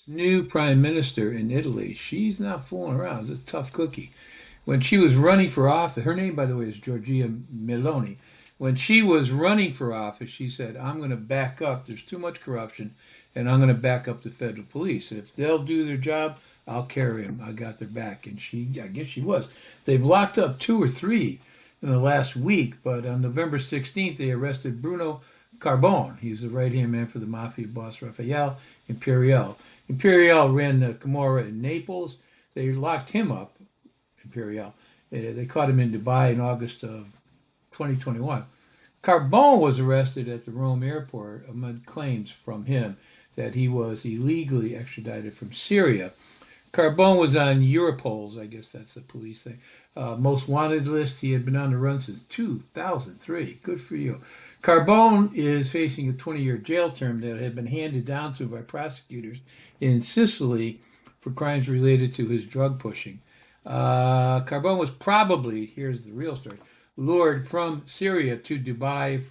new prime minister in Italy, she's not fooling around. It's a tough cookie. When she was running for office, her name, by the way, is Giorgia Meloni. When she was running for office, she said, I'm going to back up. There's too much corruption, and I'm going to back up the federal police. And if they'll do their job, I'll carry them. I got their back. And I guess she was. They've locked up two or three in the last week, but on November 16th, they arrested Bruno Carbone. He's the right-hand man for the mafia boss Raffaele Imperiale. Imperiale ran the Camorra in Naples. They locked him up, Imperiale. They caught him in Dubai in August of 2021. Carbone was arrested at the Rome airport amid claims from him that he was illegally extradited from Syria. Carbone was on Europol's, I guess that's the police thing, most wanted list. He had been on the run since 2003. Good for you. Carbone is facing a 20-year jail term that had been handed down to him by prosecutors in Sicily for crimes related to his drug pushing. Carbone was probably, here's the real story, lured from Syria to Dubai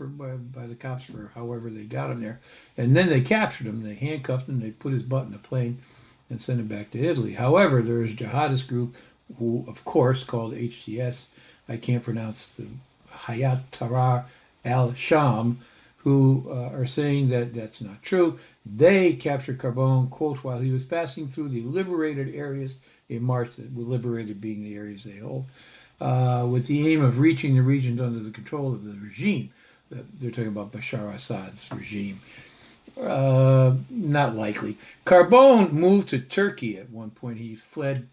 by the cops for however they got him there. And then they captured him. They handcuffed him. They put his butt in a plane and sent him back to Italy. However, there is a jihadist group who, of course, called HTS, I can't pronounce the Hayat Tahrir al-Sham, who are saying that that's not true. They captured Carbone, quote, while he was passing through the liberated areas in March, liberated being the areas they hold, with the aim of reaching the regions under the control of the regime. They're talking about Bashar al-Assad's regime. Not likely. Carbone moved to Turkey at one point. He fled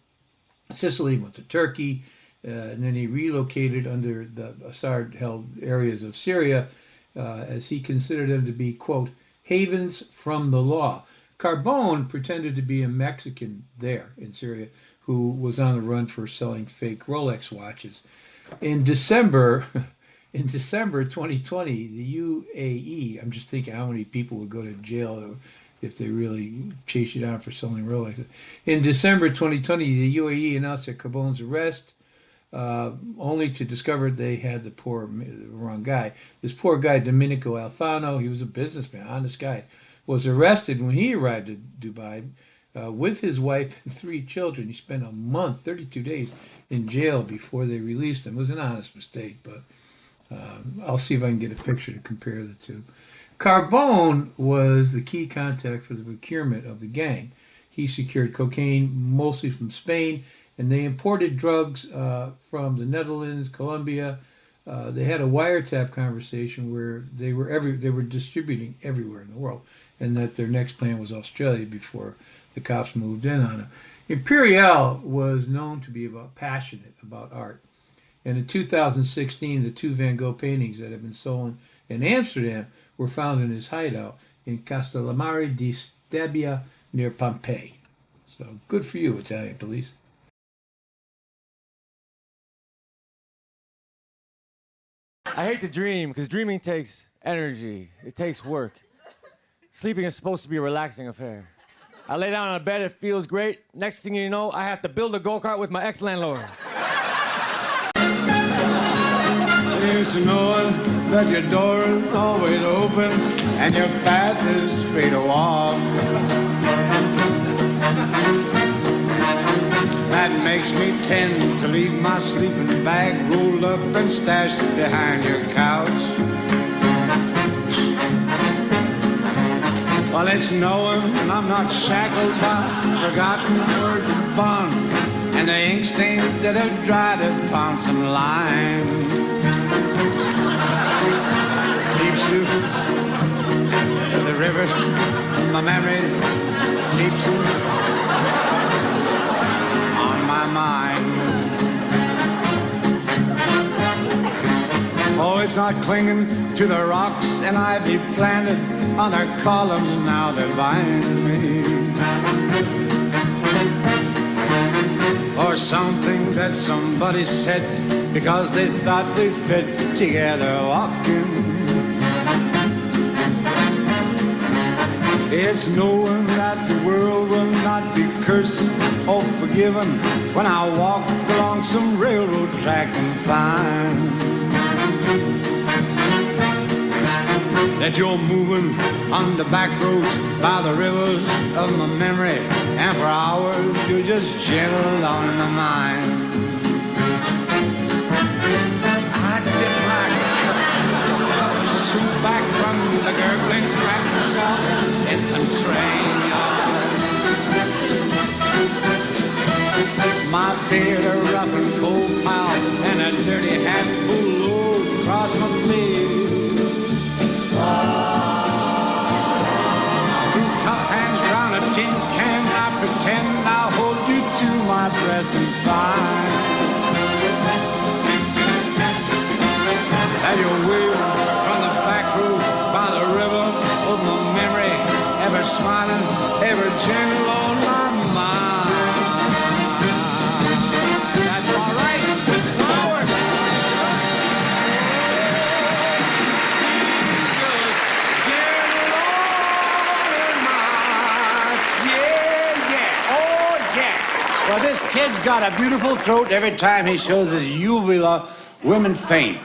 Sicily, went to Turkey, and then he relocated under the Assad-held areas of Syria, as he considered them to be, quote, havens from the law. Carbone pretended to be a Mexican there in Syria who was on the run for selling fake Rolex watches. In December 2020, the UAE, I'm just thinking how many people would go to jail if they really chase you down for selling Rolex. In December 2020, the UAE announced that Carbone's arrest, only to discover they had the wrong guy. This poor guy, Domenico Alfano, he was a businessman, honest guy, was arrested when he arrived at Dubai with his wife and three children. He spent a month, 32 days, in jail before they released him. It was an honest mistake, but I'll see if I can get a picture to compare the two. Carbone was the key contact for the procurement of the gang. He secured cocaine mostly from Spain, and they imported drugs from the Netherlands, Colombia. They had a wiretap conversation where they were distributing everywhere in the world, and that their next plan was Australia before the cops moved in on them. Imperiale was known to be passionate about art. And in 2016, the two Van Gogh paintings that had been stolen in Amsterdam were found in his hideout in Castellamare di Stabia near Pompeii. So good for you, Italian police. I hate to dream, because dreaming takes energy. It takes work. Sleeping is supposed to be a relaxing affair. I lay down on a bed, it feels great. Next thing you know, I have to build a go-kart with my ex-landlord. It's knowing that your door is always open and your path is free to walk. That makes me tend to leave my sleeping bag rolled up and stashed behind your couch. Well, it's knowing I'm not shackled by forgotten words and bonds and the ink stains that have dried upon some lines. Keeps you the rivers, my memories keeps you on my mind. Oh, it's not clinging to the rocks and ivy planted on their columns now that bind me, or something that somebody said because they thought we fit together walking. It's knowing that the world will not be cursed or forgiven when I walk along some railroad track and find that you're moving on the back roads by the rivers of my memory, and for hours you're just gentle on my mind. I dip my cup of soup back from the gurgling crack shop in some train yard. My beard a rough and cold pal, and a dirty hat full load across my face. Through cup hands round a tin can, I pretend I'll hold you to my breast and find that you're waving from the back road by the river of my memory, ever smiling, ever gentle on my mind. That's all right with flowers. Well, this kid's got a beautiful throat. Every time he shows his uvula, women faint.